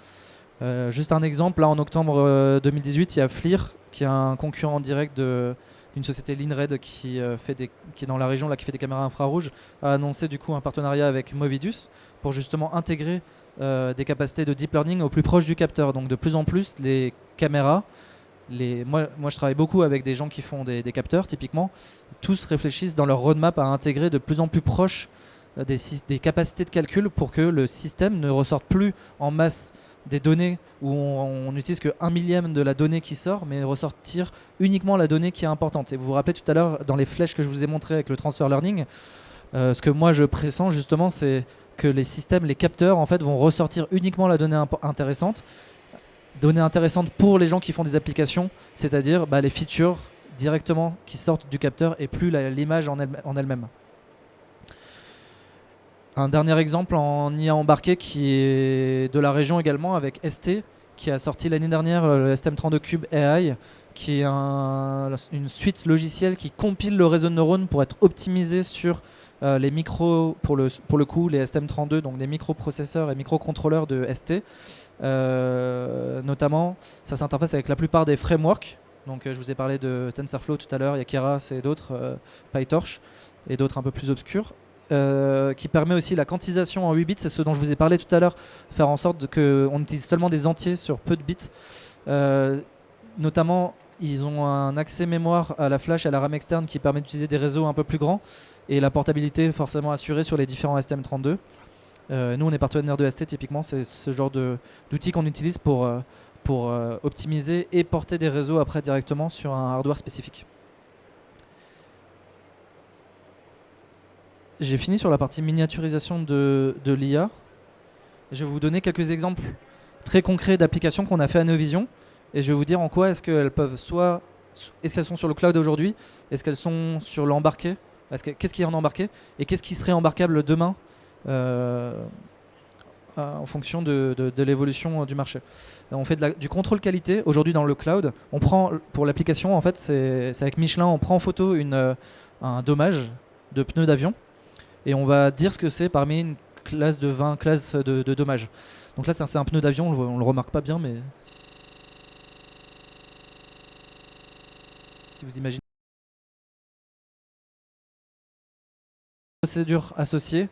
Juste un exemple, là en octobre 2018, il y a FLIR, qui est un concurrent direct de une société Linred qui est dans la région là, qui fait des caméras infrarouges, a annoncé du coup un partenariat avec Movidus pour justement intégrer des capacités de deep learning au plus proche du capteur. Donc de plus en plus, les caméras, moi je travaille beaucoup avec des gens qui font des capteurs typiquement, tous réfléchissent dans leur roadmap à intégrer de plus en plus proche des capacités de calcul pour que le système ne ressorte plus en masse des données où on n'utilise que 1/1000 de la donnée qui sort, mais ressortir uniquement la donnée qui est importante. Et vous vous rappelez tout à l'heure dans les flèches que je vous ai montrées avec le transfer learning, ce que moi je pressens justement, c'est que les systèmes, les capteurs en fait vont ressortir uniquement la donnée intéressante. Données intéressantes pour les gens qui font des applications, c'est-à-dire les features directement qui sortent du capteur et plus l'image en elle-même. Un dernier exemple en IA embarqué qui est de la région également avec ST qui a sorti l'année dernière le STM32 Cube AI qui est une suite logicielle qui compile le réseau de neurones pour être optimisé sur les micros, pour le coup les STM32, donc des microprocesseurs et microcontrôleurs de ST. Notamment, ça s'interface avec la plupart des frameworks. Donc je vous ai parlé de TensorFlow tout à l'heure, il y a Keras et d'autres, PyTorch et d'autres un peu plus obscurs. Qui permet aussi la quantisation en 8 bits, c'est ce dont je vous ai parlé tout à l'heure, faire en sorte qu'on utilise seulement des entiers sur peu de bits. Notamment, ils ont un accès mémoire à la flash et à la RAM externe qui permet d'utiliser des réseaux un peu plus grands et la portabilité forcément assurée sur les différents STM32. Nous, on est partenaire de ST, typiquement, c'est ce genre d'outil qu'on utilise pour optimiser et porter des réseaux après directement sur un hardware spécifique. J'ai fini sur la partie miniaturisation de l'IA. Je vais vous donner quelques exemples très concrets d'applications qu'on a fait à Neovision. Et je vais vous dire en quoi est-ce qu'elles peuvent est-ce qu'elles sont sur le cloud aujourd'hui? Est-ce qu'elles sont sur l'embarqué? Qu'est-ce qui est en embarqué? Et qu'est-ce qui serait embarquable demain en fonction de l'évolution du marché. On fait du contrôle qualité aujourd'hui dans le cloud. On prend, pour l'application, en fait, c'est avec Michelin, on prend en photo un dommage de pneus d'avion. Et on va dire ce que c'est parmi une classe de 20 classes de dommages. Donc là, c'est un pneu d'avion, on le remarque pas bien, mais si vous imaginez une procédure associée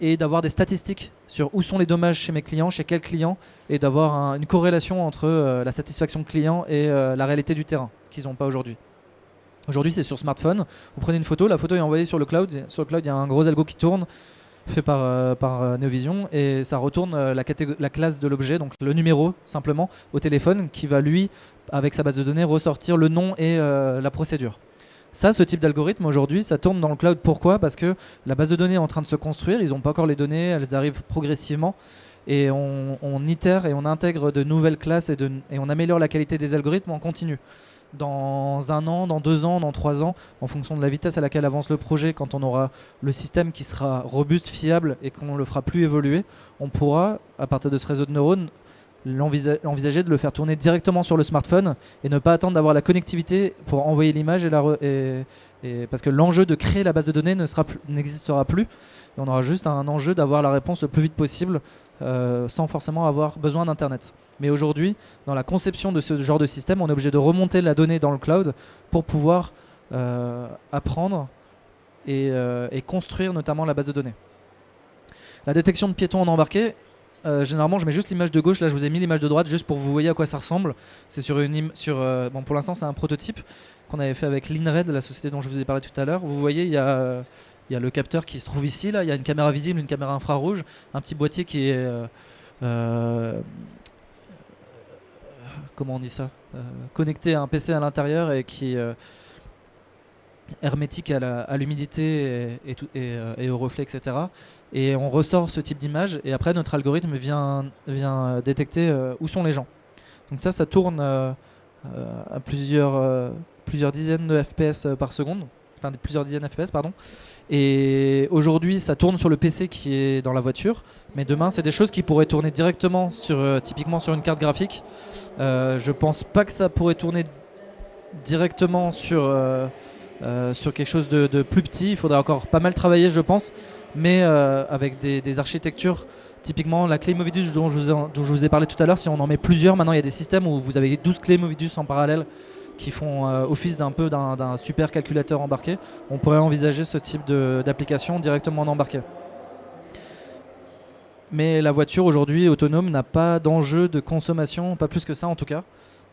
et d'avoir des statistiques sur où sont les dommages chez mes clients, chez quels clients, et d'avoir une corrélation entre la satisfaction client et la réalité du terrain qu'ils n'ont pas aujourd'hui. Aujourd'hui, c'est sur smartphone. Vous prenez une photo, la photo est envoyée sur le cloud. Sur le cloud, il y a un gros algo qui tourne, fait par Neovision, et ça retourne la classe de l'objet, donc le numéro simplement, au téléphone, qui va lui, avec sa base de données, ressortir le nom et la procédure. Ça, ce type d'algorithme, aujourd'hui, ça tourne dans le cloud. Pourquoi? Parce que la base de données est en train de se construire, ils n'ont pas encore les données, elles arrivent progressivement, et on itère et on intègre de nouvelles classes et on améliore la qualité des algorithmes en continu. Dans 1 an, dans 2 ans, dans 3 ans, en fonction de la vitesse à laquelle avance le projet, quand on aura le système qui sera robuste, fiable et qu'on ne le fera plus évoluer, on pourra, à partir de ce réseau de neurones, envisager de le faire tourner directement sur le smartphone et ne pas attendre d'avoir la connectivité pour envoyer l'image parce que l'enjeu de créer la base de données n'existera plus et on aura juste un enjeu d'avoir la réponse le plus vite possible sans forcément avoir besoin d'internet. Mais aujourd'hui, dans la conception de ce genre de système, on est obligé de remonter la donnée dans le cloud pour pouvoir apprendre et construire notamment la base de données. La détection de piétons en embarqué, généralement je mets juste l'image de gauche, là je vous ai mis l'image de droite juste pour que vous voyez à quoi ça ressemble. C'est bon, pour l'instant c'est un prototype qu'on avait fait avec Linred, la société dont je vous ai parlé tout à l'heure. Vous voyez, il y a le capteur qui se trouve ici, là, il y a une caméra visible, une caméra infrarouge, un petit boîtier qui est comment on dit ça, connecté à un PC à l'intérieur et qui est hermétique à l'humidité et au reflet, etc. Et on ressort ce type d'image et après notre algorithme vient détecter où sont les gens. Donc ça tourne à plusieurs dizaines de FPS par seconde, enfin plusieurs dizaines de FPS pardon. Et aujourd'hui ça tourne sur le PC qui est dans la voiture, mais demain c'est des choses qui pourraient tourner directement typiquement sur une carte graphique. Je pense pas que ça pourrait tourner directement sur quelque chose de plus petit. Il faudrait encore pas mal travailler je pense, mais avec des architectures, typiquement la clé Movidus dont je vous ai parlé tout à l'heure, si on en met plusieurs, maintenant il y a des systèmes où vous avez 12 clés Movidus en parallèle qui font office d'un super calculateur embarqué, on pourrait envisager ce type d'application directement en embarqué. Mais la voiture aujourd'hui autonome n'a pas d'enjeu de consommation, pas plus que ça en tout cas.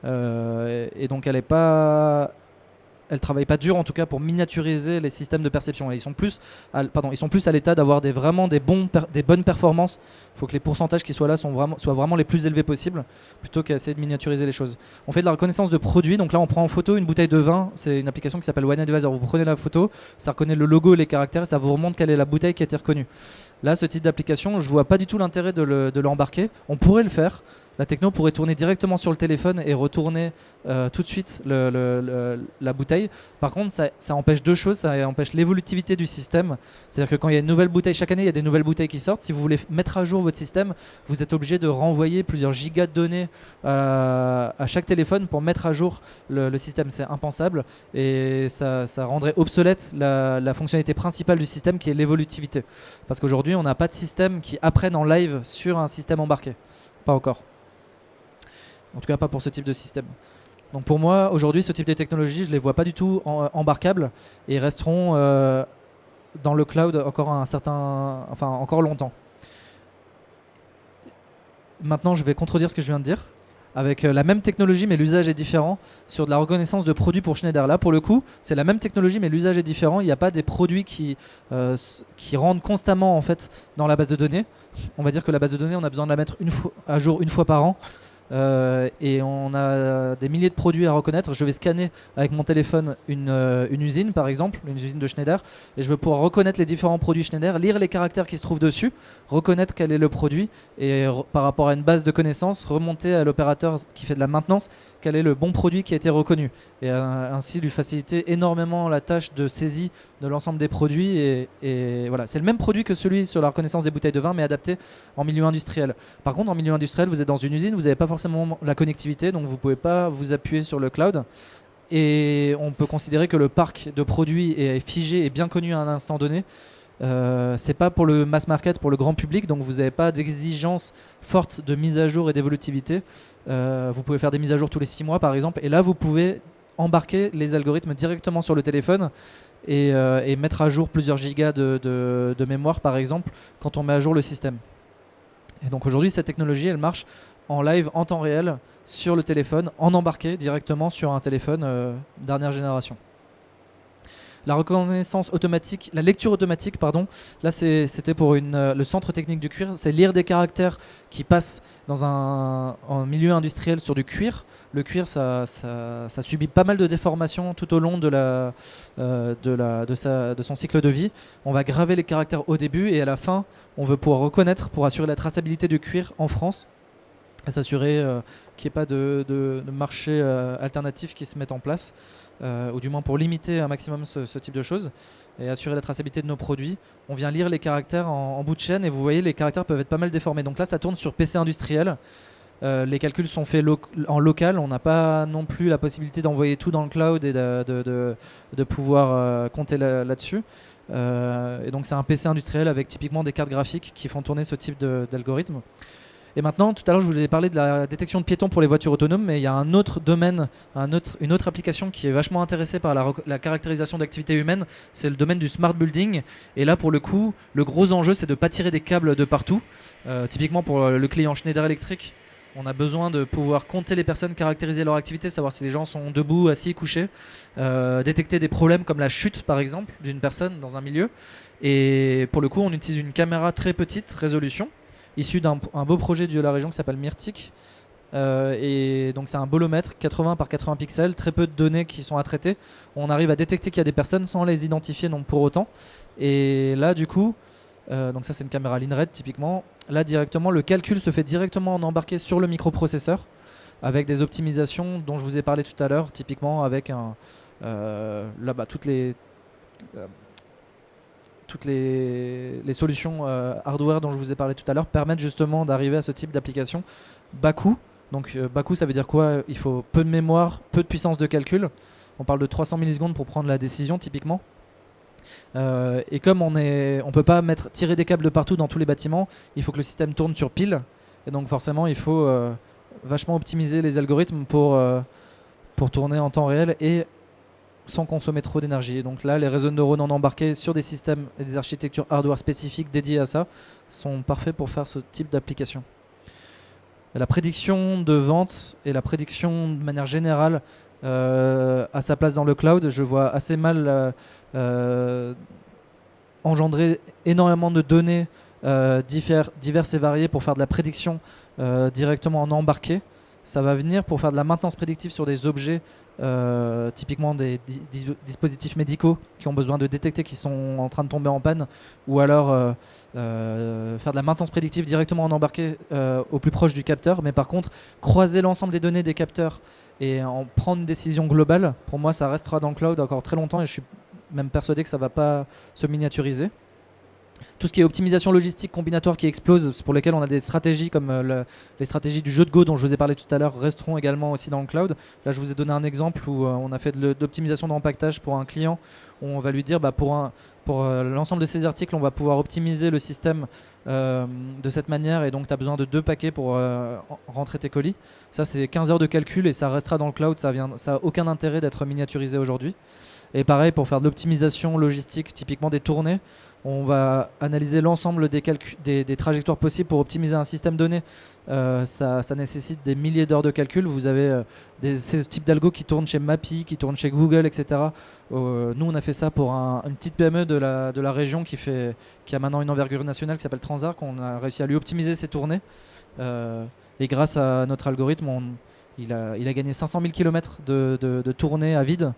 Et donc elle travaille pas dur en tout cas pour miniaturiser les systèmes de perception. Et ils sont plus à l'état d'avoir vraiment des bonnes performances. Il faut que les pourcentages qui soient là soient vraiment les plus élevés possibles, plutôt qu'à essayer de miniaturiser les choses. On fait de la reconnaissance de produits, donc là on prend en photo une bouteille de vin, c'est une application qui s'appelle Wine Advisor. Vous prenez la photo, ça reconnaît le logo et les caractères, et ça vous remonte quelle est la bouteille qui a été reconnue. Là, ce type d'application, je vois pas du tout l'intérêt de l'embarquer. On pourrait le faire. La techno pourrait tourner directement sur le téléphone et retourner tout de suite la bouteille. Par contre, ça empêche deux choses. Ça empêche l'évolutivité du système. C'est-à-dire que quand il y a une nouvelle bouteille, chaque année, il y a des nouvelles bouteilles qui sortent. Si vous voulez mettre à jour votre système, vous êtes obligé de renvoyer plusieurs gigas de données à chaque téléphone pour mettre à jour le système. C'est impensable et ça rendrait obsolète la fonctionnalité principale du système qui est l'évolutivité. Parce qu'aujourd'hui, on n'a pas de système qui apprenne en live sur un système embarqué. Pas encore. En tout cas, pas pour ce type de système. Donc pour moi, aujourd'hui, ce type de technologies, je ne les vois pas du tout embarquables et resteront dans le cloud encore longtemps. Maintenant, je vais contredire ce que je viens de dire. Avec la même technologie, mais l'usage est différent, sur de la reconnaissance de produits pour Schneider. Là, pour le coup, c'est la même technologie, mais l'usage est différent. Il n'y a pas des produits qui rentrent constamment en fait, dans la base de données. On va dire que la base de données, on a besoin de la mettre à jour une fois par an. Et on a des milliers de produits à reconnaître. Je vais scanner avec mon téléphone une usine par exemple, une usine de Schneider, et je vais pouvoir reconnaître les différents produits Schneider, lire les caractères qui se trouvent dessus, reconnaître quel est le produit et par rapport à une base de connaissances, remonter à l'opérateur qui fait de la maintenance quel est le bon produit qui a été reconnu et ainsi lui faciliter énormément la tâche de saisie de l'ensemble des produits et voilà, c'est le même produit que celui sur la reconnaissance des bouteilles de vin mais adapté en milieu industriel. Par contre en milieu industriel vous êtes dans une usine, vous n'avez pas forcément la connectivité donc vous ne pouvez pas vous appuyer sur le cloud et on peut considérer que le parc de produits est figé et bien connu à un instant donné. C'est pas pour le mass market, pour le grand public, donc vous n'avez pas d'exigence forte de mise à jour et d'évolutivité. Vous pouvez faire des mises à jour tous les 6 mois par exemple, et là vous pouvez embarquer les algorithmes directement sur le téléphone et mettre à jour plusieurs gigas de mémoire par exemple quand on met à jour le système. Et donc aujourd'hui cette technologie elle marche en live en temps réel sur le téléphone, en embarqué directement sur un téléphone dernière génération. La reconnaissance automatique, la lecture automatique, pardon, là c'était pour le centre technique du cuir, c'est lire des caractères qui passent dans un milieu industriel sur du cuir. Le cuir, ça subit pas mal de déformations tout au long de son cycle de vie. On va graver les caractères au début et à la fin, on veut pouvoir reconnaître pour assurer la traçabilité du cuir en France et s'assurer qu'il n'y ait pas de marché alternatif qui se mette en place. Ou du moins pour limiter un maximum ce type de choses et assurer la traçabilité de nos produits. On vient lire les caractères en bout de chaîne et vous voyez les caractères peuvent être pas mal déformés. Donc là ça tourne sur PC industriel. Les calculs sont faits en local. On n'a pas non plus la possibilité d'envoyer tout dans le cloud et de pouvoir compter là-dessus. Et donc c'est un PC industriel avec typiquement des cartes graphiques qui font tourner ce type d'algorithme. Et maintenant, tout à l'heure, je vous ai parlé de la détection de piétons pour les voitures autonomes, mais il y a un autre domaine, une autre application qui est vachement intéressée par la caractérisation d'activités humaines, c'est le domaine du smart building. Et là, pour le coup, le gros enjeu, c'est de ne pas tirer des câbles de partout. Typiquement, pour le client Schneider Electric, on a besoin de pouvoir compter les personnes, caractériser leur activité, savoir si les gens sont debout, assis, couchés, détecter des problèmes comme la chute, par exemple, d'une personne dans un milieu. Et pour le coup, on utilise une caméra très petite résolution, issu d'un beau projet de la région qui s'appelle Myrtich. Et donc c'est un bolomètre 80 par 80 pixels, très peu de données qui sont à traiter. On arrive à détecter qu'il y a des personnes sans les identifier non pour autant. Et là du coup, donc ça c'est une caméra l'INRED typiquement, là directement le calcul se fait directement en embarqué sur le microprocesseur avec des optimisations dont je vous ai parlé tout à l'heure, typiquement avec toutes les solutions hardware dont je vous ai parlé tout à l'heure permettent justement d'arriver à ce type d'application bas coût. Donc bas coût ça veut dire quoi? Il faut peu de mémoire, peu de puissance de calcul. On parle de 300 millisecondes pour prendre la décision typiquement. Et comme on peut pas tirer des câbles de partout dans tous les bâtiments, il faut que le système tourne sur pile. Et donc forcément il faut vachement optimiser les algorithmes pour pour tourner en temps réel et sans consommer trop d'énergie. Et donc là, les réseaux de neurones en embarqué sur des systèmes et des architectures hardware spécifiques dédiées à ça sont parfaits pour faire ce type d'application. La prédiction de vente et la prédiction de manière générale à sa place dans le cloud, je vois assez mal engendrer énormément de données diverses et variées pour faire de la prédiction directement en embarqué. Ça va venir pour faire de la maintenance prédictive sur des objets, typiquement des dispositifs médicaux qui ont besoin de détecter qu'ils sont en train de tomber en panne, ou alors faire de la maintenance prédictive directement en embarqué au plus proche du capteur. Mais par contre, croiser l'ensemble des données des capteurs et en prendre une décision globale, pour moi ça restera dans le cloud encore très longtemps, et je suis même persuadé que ça ne va pas se miniaturiser. Tout ce qui est optimisation logistique combinatoire qui explose, pour lesquelles on a des stratégies comme les stratégies du jeu de Go dont je vous ai parlé tout à l'heure, resteront également aussi dans le cloud. Là, je vous ai donné un exemple où on a fait de l'optimisation d'empaquetage pour un client, où on va lui dire pour l'ensemble de ces articles, on va pouvoir optimiser le système de cette manière, et donc tu as besoin de 2 paquets pour rentrer tes colis. Ça, c'est 15 heures de calcul et ça restera dans le cloud, ça n'a aucun intérêt d'être miniaturisé aujourd'hui. Et pareil, pour faire de l'optimisation logistique, typiquement des tournées, on va analyser l'ensemble des trajectoires possibles pour optimiser un système donné. Ça nécessite des milliers d'heures de calcul. Vous avez ces types d'algos qui tournent chez Mappy, qui tournent chez Google, etc. Nous, on a fait ça pour une petite PME de la région qui a maintenant une envergure nationale qui s'appelle Transarc. On a réussi à lui optimiser ses tournées. Et grâce à notre algorithme, il a gagné 500 000 km de tournées à vide.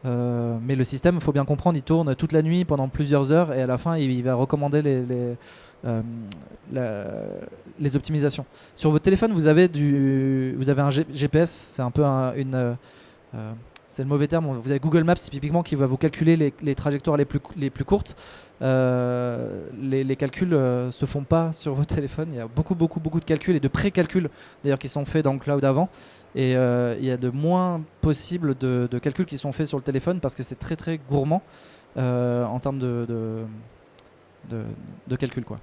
Mais le système, il faut bien comprendre, il tourne toute la nuit pendant plusieurs heures, et à la fin il va recommander les optimisations. Sur votre téléphone, vous avez un GPS, c'est un peu c'est le mauvais terme. Vous avez Google Maps typiquement qui va vous calculer les trajectoires les plus courtes. Les calculs se font pas sur vos téléphones. Il y a beaucoup de calculs et de pré-calculs d'ailleurs qui sont faits dans le cloud avant. Et il y a de moins possibles de calculs qui sont faits sur le téléphone parce que c'est très très gourmand en termes de calcul, quoi.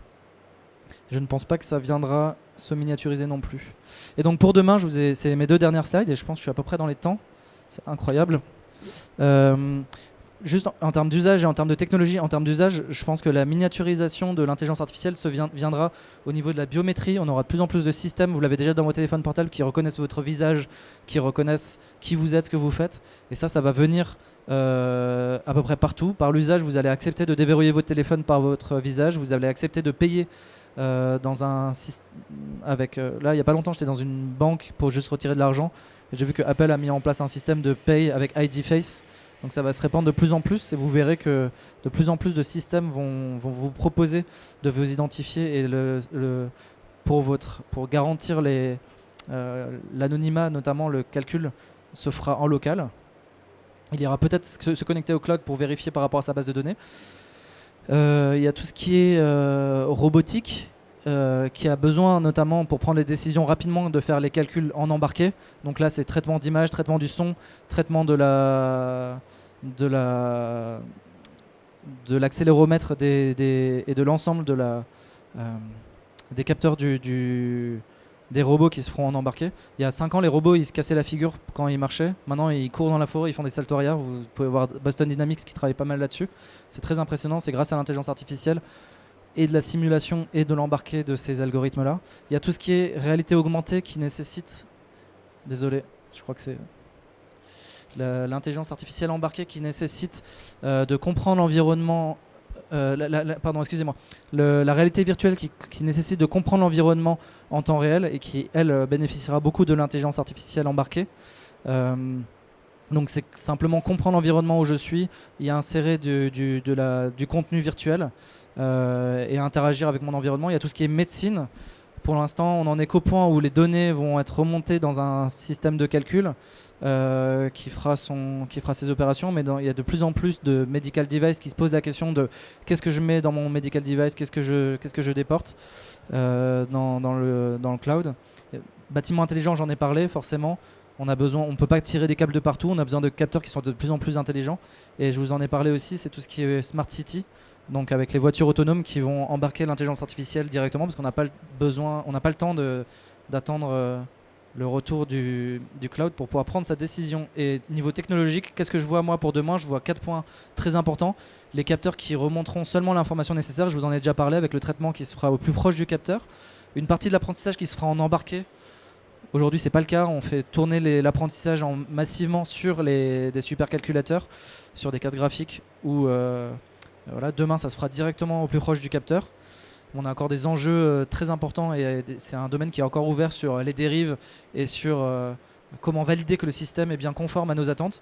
Je ne pense pas que ça viendra se miniaturiser non plus. Et donc pour demain, c'est mes 2 dernières slides et je pense que je suis à peu près dans les temps. C'est incroyable. Juste en termes d'usage et en termes de technologie, en termes d'usage, je pense que la miniaturisation de l'intelligence artificielle viendra au niveau de la biométrie. On aura de plus en plus de systèmes, vous l'avez déjà dans vos téléphones portables, qui reconnaissent votre visage, qui reconnaissent qui vous êtes, ce que vous faites. Et ça va venir à peu près partout. Par l'usage, vous allez accepter de déverrouiller votre téléphone par votre visage, vous allez accepter de payer dans un système là, il n'y a pas longtemps, j'étais dans une banque pour juste retirer de l'argent. J'ai vu que Apple a mis en place un système de pay avec ID Face. Donc ça va se répandre de plus en plus, et vous verrez que de plus en plus de systèmes vont vous proposer de vous identifier, et pour garantir l'anonymat, notamment le calcul se fera en local. Il ira peut-être se connecter au cloud pour vérifier par rapport à sa base de données. Il y a tout ce qui est robotique, qui a besoin notamment pour prendre les décisions rapidement de faire les calculs en embarqué. Donc là, c'est traitement d'image, traitement du son, traitement de l'accéléromètre et de l'ensemble des capteurs des robots qui se feront en embarqué. Il y a 5 ans, les robots ils se cassaient la figure quand ils marchaient. Maintenant, ils courent dans la forêt, ils font des saltos arrière. Vous pouvez voir Boston Dynamics qui travaille pas mal là-dessus. C'est très impressionnant, c'est grâce à l'intelligence artificielle et de la simulation et de l'embarqué de ces algorithmes-là. Il y a tout ce qui est réalité augmentée qui nécessite... Désolé, je crois que c'est... L'intelligence artificielle embarquée qui nécessite de comprendre l'environnement... pardon, excusez-moi. La réalité virtuelle qui nécessite de comprendre l'environnement en temps réel et qui, elle, bénéficiera beaucoup de l'intelligence artificielle embarquée. Donc c'est simplement comprendre l'environnement où je suis, y insérer du contenu virtuel et interagir avec mon environnement. Il y a tout ce qui est médecine. Pour l'instant, on en est qu'au point où les données vont être remontées dans un système de calcul qui fera ses opérations, mais il y a de plus en plus de medical devices qui se posent la question de qu'est-ce que je mets dans mon medical device, qu'est-ce que je déporte dans le cloud. Bâtiment intelligent, j'en ai parlé forcément. On ne peut pas tirer des câbles de partout, on a besoin de capteurs qui sont de plus en plus intelligents. Et je vous en ai parlé aussi, c'est tout ce qui est Smart City, donc avec les voitures autonomes qui vont embarquer l'intelligence artificielle directement, parce qu'on n'a pas le temps d'attendre le retour du cloud pour pouvoir prendre sa décision. Et niveau technologique, qu'est-ce que je vois moi pour demain? Je vois 4 points très importants. Les capteurs qui remonteront seulement l'information nécessaire, je vous en ai déjà parlé, avec le traitement qui se fera au plus proche du capteur. Une partie de l'apprentissage qui se fera en embarqué. Aujourd'hui, c'est pas le cas. On fait tourner l'apprentissage massivement sur des supercalculateurs, sur des cartes graphiques. Où voilà, demain, ça se fera directement au plus proche du capteur. On a encore des enjeux très importants et c'est un domaine qui est encore ouvert sur les dérives et sur comment valider que le système est bien conforme à nos attentes.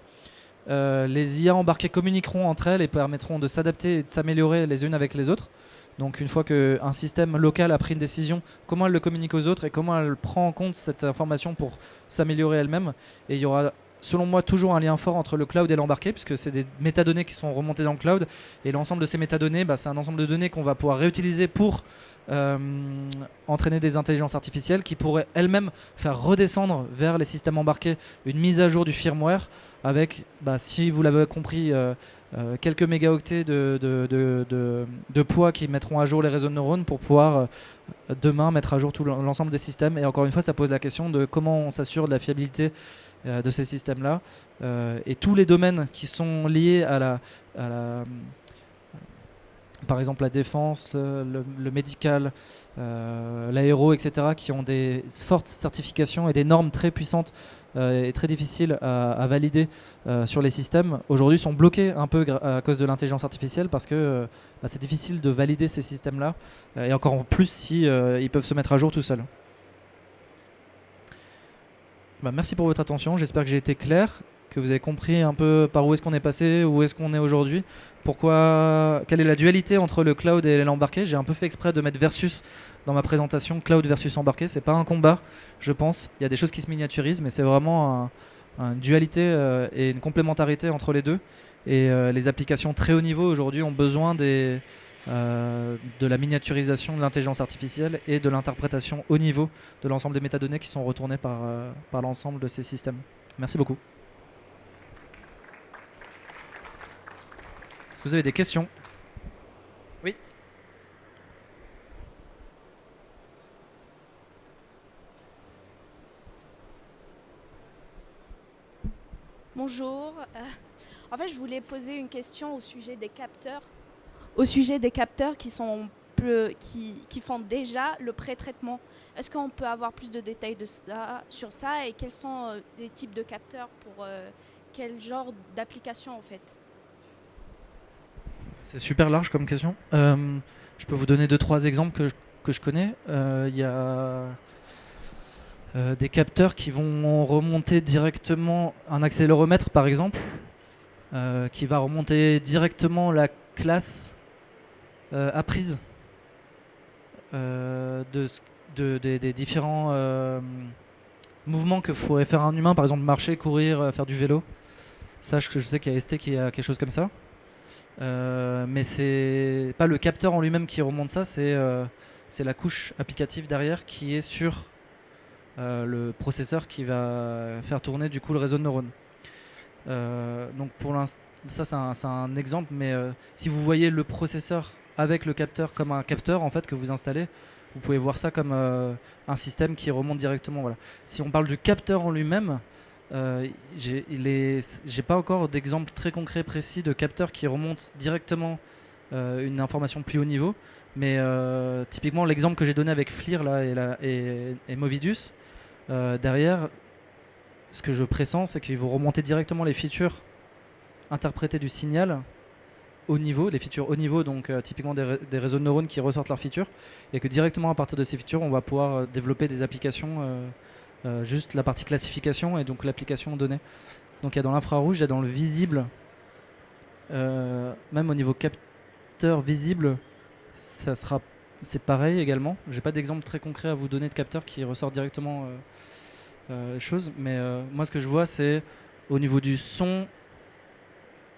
Les IA embarquées communiqueront entre elles et permettront de s'adapter et de s'améliorer les unes avec les autres. Donc une fois qu'un système local a pris une décision, comment elle le communique aux autres et comment elle prend en compte cette information pour s'améliorer elle-même. Et il y aura, selon moi, toujours un lien fort entre le cloud et l'embarqué, puisque c'est des métadonnées qui sont remontées dans le cloud. Et l'ensemble de ces métadonnées, c'est un ensemble de données qu'on va pouvoir réutiliser pour entraîner des intelligences artificielles qui pourraient elles-mêmes faire redescendre vers les systèmes embarqués une mise à jour du firmware avec, si vous l'avez compris, quelques mégaoctets de poids qui mettront à jour les réseaux de neurones pour pouvoir demain mettre à jour tout l'ensemble des systèmes. Et encore une fois, ça pose la question de comment on s'assure de la fiabilité de ces systèmes-là. Et tous les domaines qui sont liés à par exemple la défense, le médical, l'aéro, etc., qui ont des fortes certifications et des normes très puissantes et très difficiles à valider sur les systèmes, aujourd'hui sont bloqués un peu à cause de l'intelligence artificielle parce que c'est difficile de valider ces systèmes-là, et encore en plus si ils peuvent se mettre à jour tout seuls. Merci pour votre attention, j'espère que j'ai été clair, que vous avez compris un peu par où est-ce qu'on est passé, où est-ce qu'on est aujourd'hui, quelle est la dualité entre le cloud et l'embarqué. J'ai un peu fait exprès de mettre versus dans ma présentation, cloud versus embarqué. C'est pas un combat, je pense. Il y a des choses qui se miniaturisent, mais c'est vraiment une dualité et une complémentarité entre les deux. Et les applications très haut niveau aujourd'hui ont besoin de la miniaturisation de l'intelligence artificielle et de l'interprétation haut niveau de l'ensemble des métadonnées qui sont retournées par l'ensemble de ces systèmes. Merci beaucoup. Est-ce que vous avez des questions? Oui. Bonjour. En fait, je voulais poser une question au sujet des capteurs. Au sujet des capteurs qui font déjà le pré-traitement. Est-ce qu'on peut avoir plus de détails sur ça et quels sont les types de capteurs pour quel genre d'application en fait? C'est super large comme question. Je peux vous donner 2-3 exemples que je connais. Il y a des capteurs qui vont remonter directement un accéléromètre par exemple, qui va remonter directement la classe apprise des différents mouvements que pourrait faire un humain, par exemple marcher, courir, faire du vélo. Ça, je sais qu'il y a ST qui a quelque chose comme ça. Mais c'est pas le capteur en lui-même qui remonte ça, c'est la couche applicative derrière qui est sur le processeur qui va faire tourner du coup le réseau de neurones. Donc pour l'instant, ça c'est un exemple, mais si vous voyez le processeur avec le capteur comme un capteur en fait que vous installez, vous pouvez voir ça comme un système qui remonte directement. Voilà. Si on parle du capteur en lui-même, j'ai pas encore d'exemple très concret précis de capteur qui remonte directement une information plus haut niveau, mais typiquement l'exemple que j'ai donné avec FLIR là, et Movidus, derrière, ce que je pressens, c'est qu'ils vont remonter directement les features interprétées du signal haut niveau, des features haut niveau, donc typiquement des réseaux de neurones qui ressortent leurs features, et que directement à partir de ces features, on va pouvoir développer des applications, juste la partie classification et donc l'application donnée. Donc il y a dans l'infrarouge, il y a dans le visible, même au niveau capteur visible, c'est pareil également. J'ai pas d'exemple très concret à vous donner de capteurs qui ressortent directement choses, mais moi ce que je vois c'est au niveau du son,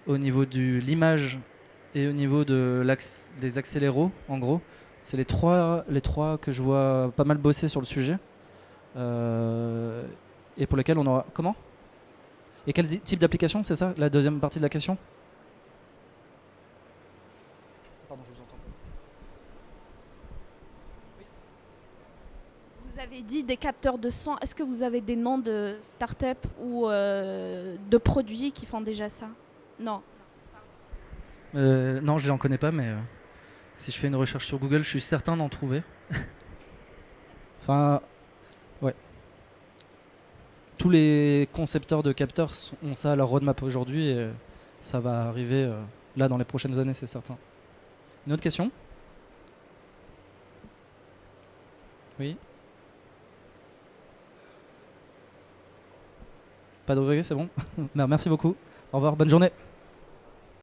au niveau de l'image et au niveau des accéléros, en gros, c'est les trois que je vois pas mal bosser sur le sujet, et pour lesquels on aura... Comment? Et quel type d'application, c'est ça la deuxième partie de la question? Pardon, je vous entends. avez dit des capteurs de son. Est-ce que vous avez des noms de start-up ou de produits qui font déjà ça? Non. Non, je n'en connais pas, mais si je fais une recherche sur Google, je suis certain d'en trouver. Enfin, ouais. Tous les concepteurs de capteurs ont ça à leur roadmap aujourd'hui et ça va arriver là dans les prochaines années, c'est certain. Une autre question? Oui. Pas de regret, c'est bon. Merci beaucoup. Au revoir, bonne journée.